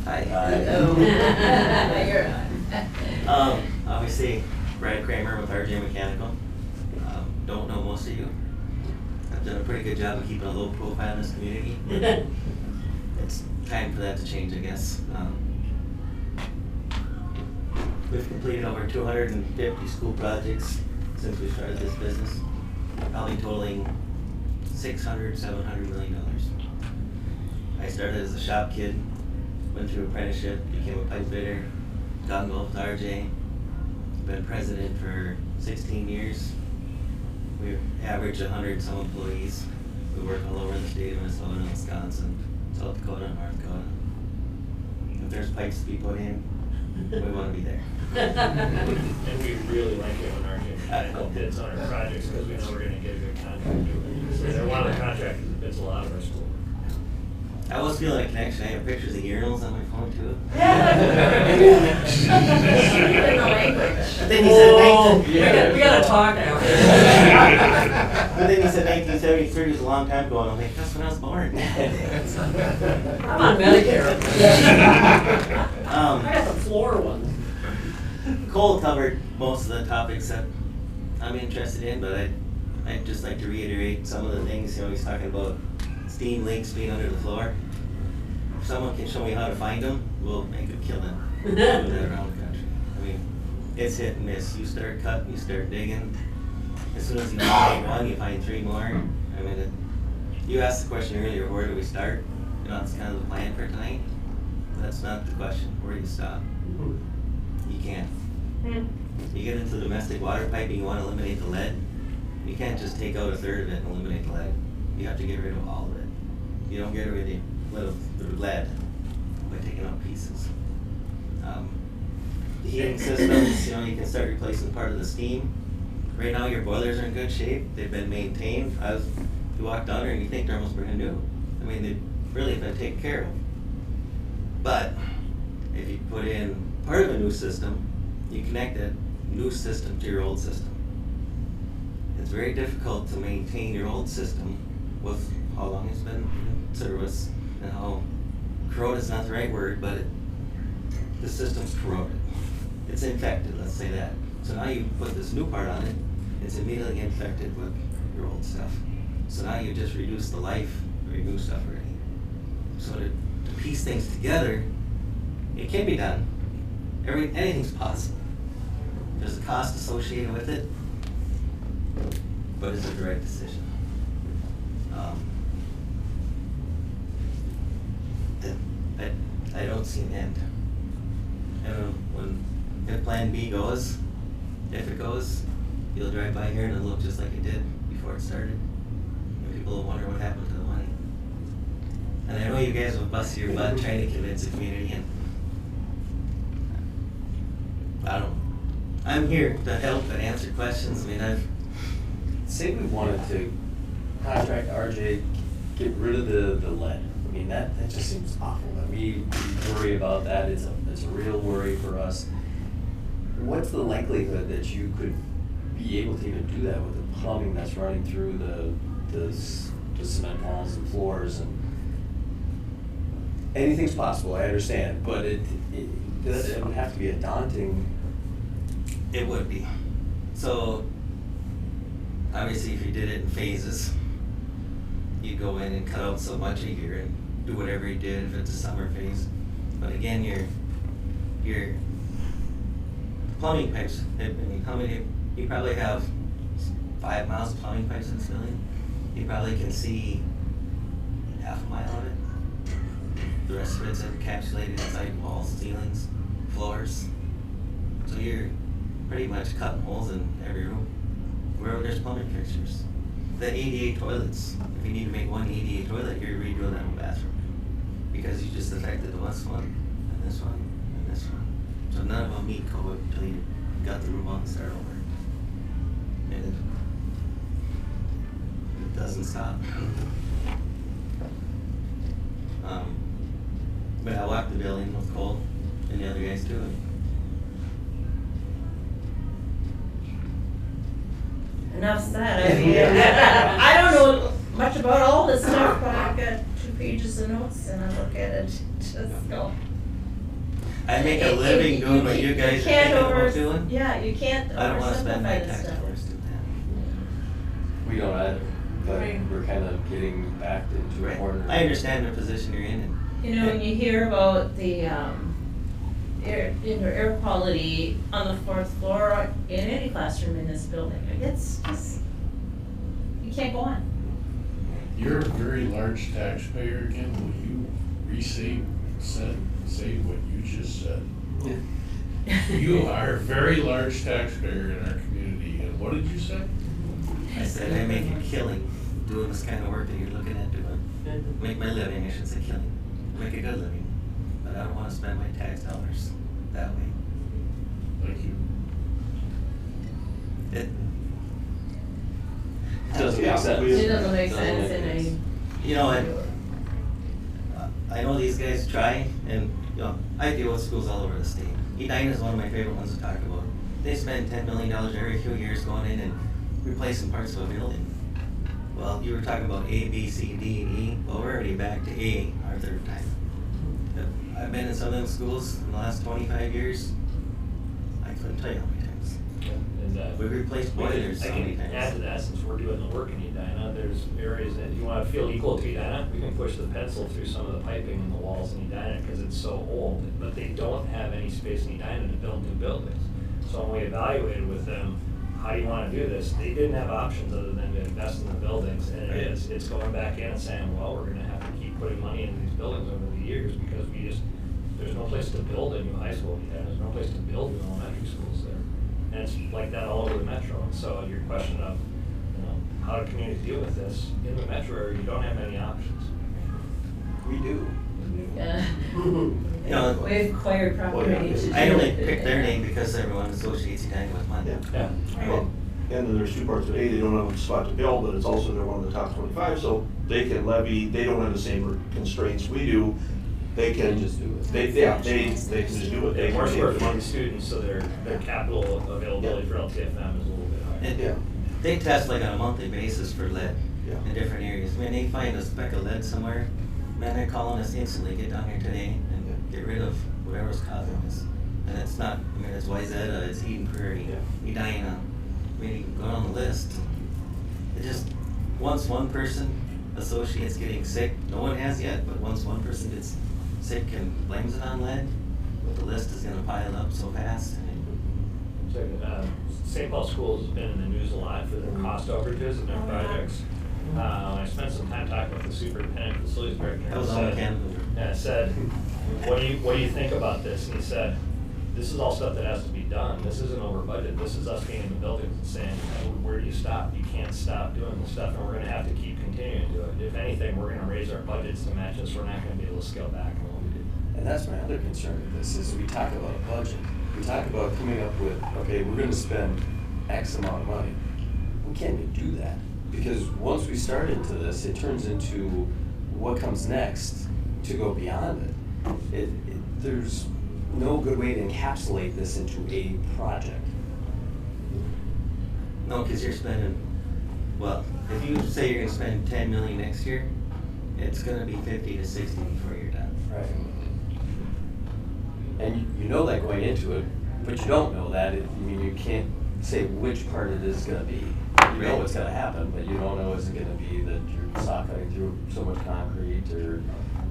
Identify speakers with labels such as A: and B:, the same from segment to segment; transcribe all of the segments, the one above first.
A: Hi.
B: Hello. Obviously, Brad Kramer with RJ Mechanical. Don't know most of you. I've done a pretty good job of keeping a low profile in this community. It's time for that to change, I guess. We've completed over 250 school projects since we started this business, probably totaling $600, $700 million. I started as a shop kid, went through apprenticeship, became a pipe fitter, got involved with RJ, been president for 16 years. We average 100 some employees. We work all over the state of Minnesota, Wisconsin, South Dakota, and North Dakota. If there's pipes to be put in, we want to be there.
C: And we really like having RJ Mechanical bids on our projects because we know we're going to get a good contract. They're one of the contractors that bids a lot of our school.
B: I was feeling a connection. I have pictures of urinals on my phone too. But then he said
D: we gotta talk now.
B: But then he said 1973 was a long time ago, and I'm like, that's when I was born.
D: I'm on Medicare. I got the floor one.
B: Cole covered most of the topics that I'm interested in, but I'd just like to reiterate some of the things. He's talking about steam leaks being under the floor. If someone can show me how to find them, we'll make a killing doing that around the country. I mean, it's hit and miss. You start cutting, you start digging. As soon as you find one, you find three more. I mean, you asked the question earlier, where do we start? That's kind of the plan for tonight. That's not the question. Where do you stop? You can't. You get into domestic water piping, you want to eliminate the lead. You can't just take out a third of it and eliminate the lead. You have to get rid of all of it. You don't get rid of the lead by taking out pieces. The heating systems, you can start replacing part of the steam. Right now your boilers are in good shape. They've been maintained. You walk down there and you think they're almost brand new. I mean, they've really been taken care of. But if you put in part of a new system, you connect that new system to your old system. It's very difficult to maintain your old system with how long it's been in service and how corroded is not the right word, but the system's corroded. It's infected, let's say that. So now you put this new part on it, it's immediately infected with your old stuff. So now you just reduce the life of your new stuff already. So to piece things together, it can be done. Anything's possible. There's a cost associated with it, but it's a direct decision. I don't see an end. If Plan B goes, if it goes, you'll drive by here and it'll look just like it did before it started. And people will wonder what happened to the money. And I know you guys will bust your butt trying to convince the community, and I don't know. I'm here to help and answer questions. I mean,
A: Say we wanted to contract RJ, get rid of the lead. I mean, that just seems awful. We worry about that. It's a real worry for us. What's the likelihood that you could be able to even do that with the plumbing that's running through the cement walls and floors? And anything's possible, I understand, but it would have to be a daunting.
B: It would be. So, obviously, if you did it in phases, you'd go in and cut out so much a year and do whatever you did if it's a summer phase. But again, your plumbing pipes, you probably have 5 miles of plumbing pipes in this building. You probably can see half a mile of it. The rest of it's encapsulated inside walls, ceilings, floors. So you're pretty much cutting holes in every room wherever there's plumbing fixtures. The ADA toilets, if you need to make one ADA toilet, you're redoing that whole bathroom because you just affected this one, and this one, and this one. So none of them meet code until you got the room on and start over. And it doesn't stop. But I walked the building with Cole and the other guys too.
E: Enough said. I mean, I don't know much about all this stuff, but I've got 2 pages of notes and I look at it, just go.
B: I make a living doing what you guys are thinking about doing.
E: Yeah, you can't
B: I don't wanna spend my
E: oversimplify this
B: tax
E: stuff.
B: dollars doing
A: We don't either, but
E: Right.
A: we're kind of getting backed into
B: that.
A: a corner.
B: I understand the position you're in, and
E: You know, when you hear about the, indoor air quality on the 4th floor in any classroom in this building, it's just, you can't go on.
F: You're a very large taxpayer again, will you say what you just said? You are a very large taxpayer in our community, and what did you say?
B: I said I make a killing doing this kind of work that you're looking at doing. Make my living, I should say killing. Make a good living, but I don't wanna spend my tax dollars that way.
F: Thank you.
B: It,
A: Doesn't make sense.
E: It doesn't make
A: Doesn't
E: sense
A: make
E: in any.
A: sense.
B: you know, I know these guys try, and, you know, I deal with schools all over the state. Edina is one of my favorite ones to talk about. They spend $10 million every few years going in and replacing parts of a building. Well, you were talking about A, B, C, D, and E. Well, we're already back to A, our 3rd time. I've been in some of them schools in the last 25 years. I couldn't tell you how many times.
C: And,
B: We replaced boilers
C: I
B: so many
C: can add to
B: times.
C: that, since we're doing the work in Edina, there's areas that you wanna feel equal to Edina, we can push the pencil through some of the piping in the walls in Edina, cause it's so old, but they don't have any space in Edina to build new buildings. So when we evaluated with them, how do you wanna do this, they didn't have options other than to invest in the buildings, and it's going back in and saying, well, we're gonna have to keep putting money into these buildings over the years, because there's no place to build a new high school in Edina, there's no place to build new elementary schools there. And it's like that all over the metro, and so your question of, you know, how do communities deal with this, in the metro area, you don't have many options.
A: We do.
E: Yeah.
B: You know,
E: We've acquired property to do
B: I only
E: it.
B: picked their name because everyone associates Edina with mine.
C: Yeah.
G: Well, and then there's 2 parts to A, they don't have a spot to build, but it's also they're one of the top 25, so they can levy, they don't have the same constraints we do. They can
A: Just do it.
G: they can just do it. They
C: They're more
G: can
C: square
G: save the
C: feet
G: money.
C: students, so their capital availability for LTFM is a little bit higher.
G: Yeah.
B: They test like on a monthly basis for lead
G: Yeah.
B: in different areas. I mean, they find a speck of lead somewhere, man, they're calling us instantly, get down here today and get rid of whatever's causing this. And it's not, I mean, it's Wyzetta, it's Eden Prairie, Edina, I mean, you can go on the list. It just, once one person associates getting sick, no one has yet, but once one person gets sick and blames it on lead, the list is gonna pile up so fast.
C: So, St. Paul Schools has been in the news a lot for their cost overages and their projects. I spent some time talking with the superintendent, facilities director.
B: That was
C: and
B: all
C: said-
B: mechanical.
C: And I said, what do you think about this? And he said, this is all stuff that has to be done. This isn't over budget. This is us being in the buildings and saying, "Oh, where do you stop? You can't stop doing this stuff, and we're gonna have to keep continuing to do it. If anything, we're gonna raise our budgets to match this. We're not gonna be able to scale back on what we do."
A: And that's my other concern with this, is we talk about a budget. We talk about coming up with, okay, we're gonna spend X amount of money. We can't even do that, because once we start into this, it turns into what comes next to go beyond it. There's no good way to encapsulate this into a project.
B: No, cause you're spending, well, if you say you're gonna spend 10 million next year, it's gonna be 50 to 60 before you're done.
A: Right. And you know that going into it, but you don't know that, I mean, you can't say which part it is gonna be. You know what's gonna happen, but you don't know is it gonna be that you're sockering through so much concrete or, you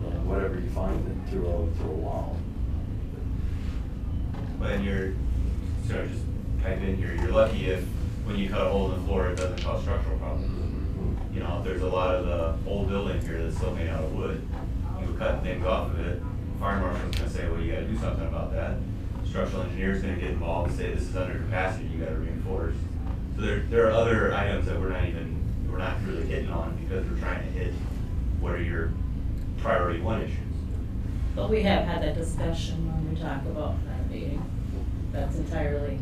A: know, whatever you find through a wall.
H: When you're, sort of just type in here, you're lucky if, when you cut a hole in the floor, it doesn't cause structural problems. You know, if there's a lot of the old building here that's still made out of wood, you cut things off of it, fire marshal's gonna say, well, you gotta do something about that. Structural engineer's gonna get involved and say, this is under capacity, you gotta reinforce. So there are other items that we're not really hitting on because we're trying to hit what are your priority 1 issues.
E: But we have had that discussion when we talk about renovating. That's entirely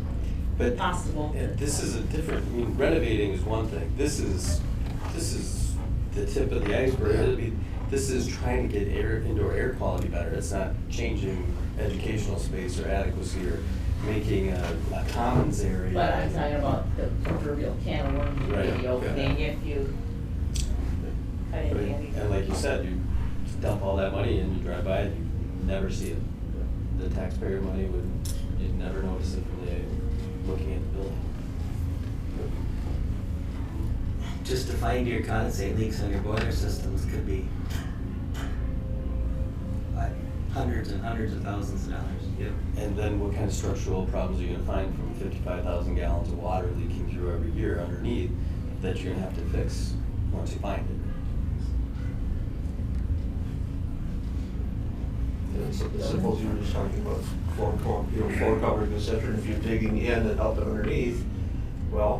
A: But
E: possible.
A: this is a different, I mean, renovating is one thing, this is the tip of the iceberg. This is trying to get indoor air quality better, it's not changing educational space or adequacy or making a commons area.
E: But I'm talking about the proverbial can of worms
A: Right,
E: maybe opening if you quite
A: But
E: handy.
A: And like you said, you just dump all that money and you drive by it, you never see it. The taxpayer money would, you'd never notice it from the, looking at the building.
B: Just to find your condensate leaks on your boiler systems could be like hundreds and hundreds of thousands of dollars. Yep.
A: And then what kind of structural problems are you gonna find from 55,000 gallons of water leaking through every year underneath that you're gonna have to fix once you find it?
G: Suppose you were just talking about floor covering, et cetera, and if you're digging in and up and underneath, well,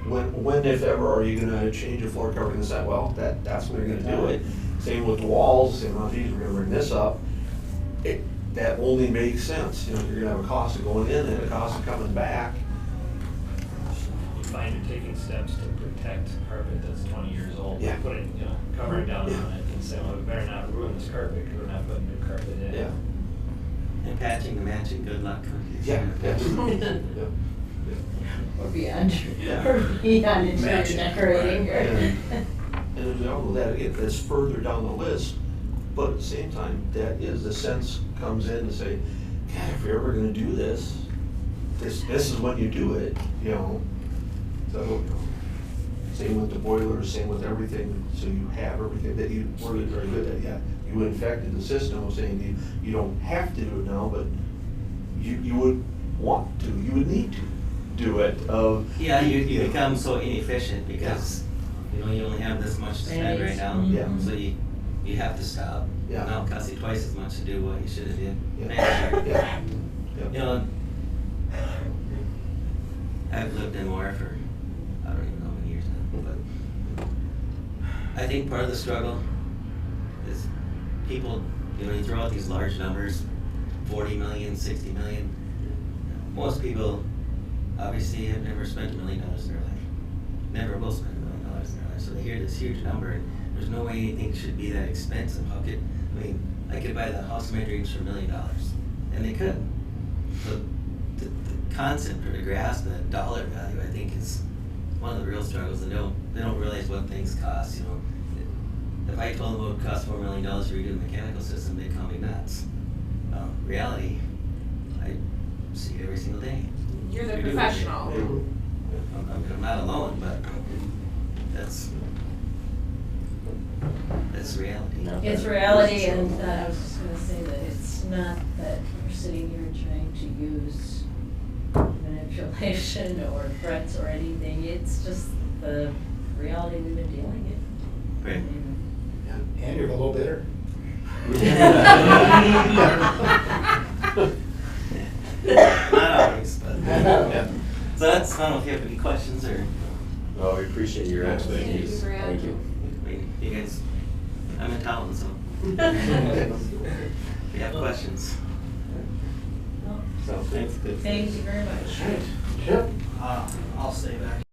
G: when if ever are you gonna change a floor covering and say, well, that's when you're gonna do it. Same with the walls, same with these, we're gonna bring this up. That only makes sense, you know, you're gonna have a cost of going in and a cost of coming back.
C: You find you're taking steps to protect carpet that's 20 years old.
G: Yeah.
C: Putting, covering down
G: Yeah.
C: on it and saying, well, we better not ruin this carpet because we're not putting new carpet in.
G: Yeah.
B: And patching and matching, good luck.
G: Yeah. Yeah.
E: Or beyond,
G: Yeah.
E: or beyond interior
A: Matching,
E: decorating.
A: right.
E: or-
G: And as all of that, it's further down the list, but at the same time, that is, the sense comes in to say, God, if you're ever gonna do this, this is when you do it, you know? So, same with the boilers, same with everything, so you have everything that you worded very good at, yeah. You infected the system of saying you don't have to do it now, but you would want to, you would need to do it of.
B: Yeah, you become so inefficient because, you only have this much to spend right now.
G: Yeah.
B: So you have to stop.
G: Yeah.
B: Now it costs you twice as much to do what you should have did.
G: Yeah. Yeah.
B: I've lived in Mora for, I don't even know how many years now, but I think part of the struggle is people, you throw out these large numbers, 40 million, 60 million. Most people obviously have never spent $1 million in their life. Never will spend $1 million in their life. So they hear this huge number and there's no way anything should be that expensive. I could buy the house of my dreams for $1 million. And they could. But the concept or to grasp that dollar value, I think, is one of the real struggles. They don't realize what things cost. If I told them it would cost $4 million to redo the mechanical system, they'd call me nuts. Reality, I see it every single day.
I: You're the
B: We do.
I: professional.
B: I'm not alone, but that's reality.
E: It's reality, and I was just gonna say that it's not that we're sitting here trying to use manipulation or threats or anything, it's just the reality we've been dealing with.
B: Right.
J: And you're a little bitter.
B: Not always, but.
A: Yeah.
B: So I don't know if you have any questions or,
A: Well, we appreciate your expertise.
I: Thank you,
A: Thank you.
B: you guys, I'm in town, so. If you have questions.
A: So, thanks.
E: Thank you very much.
J: Chip?
K: I'll stay back